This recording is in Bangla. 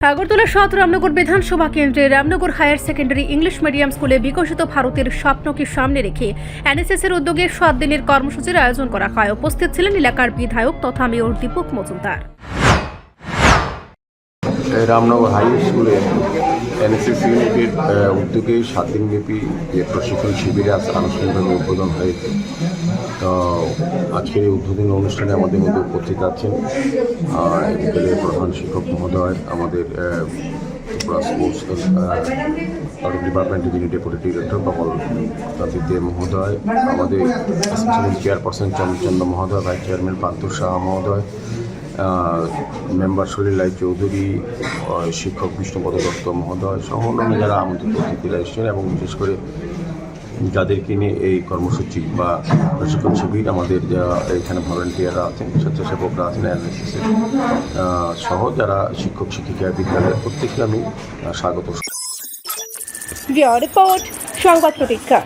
আগরতলা ৭ রামনগর বিধানসভা কেন্দ্রে Ramnagar higher secondary English medium স্কুলে বিকশিত ভারতের স্বপ্নকে সামনে রেখে এনএসএস এর উদ্যোগে ৭ দিনের কর্মসূচির আয়োজন করা হয়। উপস্থিত ছিলেন এলাকার বিধায়ক তথা মেয়র দীপক মজুমদার। রামনগর হাই স্কুলে এনএসএস ইউনিটের উদ্যোগে ৭ দিনব্যাপী যে প্রশিক্ষণ শিবিরে আনুষ্ঠানিকভাবে উদ্বোধন হয়েছে। তো আজকের এই উদ্বোধনী অনুষ্ঠানে আমাদের মধ্যে উপস্থিত আছেন বিদ্যালয়ের প্রধান শিক্ষক মহোদয়, আমাদের স্পোর্টস ডিপার্টমেন্টের যিনি ডেপুটি ডিরেক্টর কমল দে মহোদয়, আমাদের অ্যাসোসিয়েশন চেয়ারপারসন চন্দ্র মহোদয়, ভাইস চেয়ারম্যান পান্তুর শাহ মহোদয়, মেম্বার সলিলাই চৌধুরী, শিক্ষক বিষ্ণুপদ দত্ত মহোদয় সহ অন্যান্য যারা আমন্ত্রিত অতিথিরা এসেছেন এবং বিশেষ করে যাদেরকে নিয়ে এই কর্মসূচি বা প্রশিক্ষণ শিবির আমাদের এখানে ভলান্টিয়াররা আছেন, স্বেচ্ছাসেবকরা আছেন, এনএসএসের সহ যারা শিক্ষক শিক্ষিকা বিদ্যালয়ের প্রত্যেককে আমি স্বাগত। রিপোর্ট সংবাদ প্রতীক্ষা।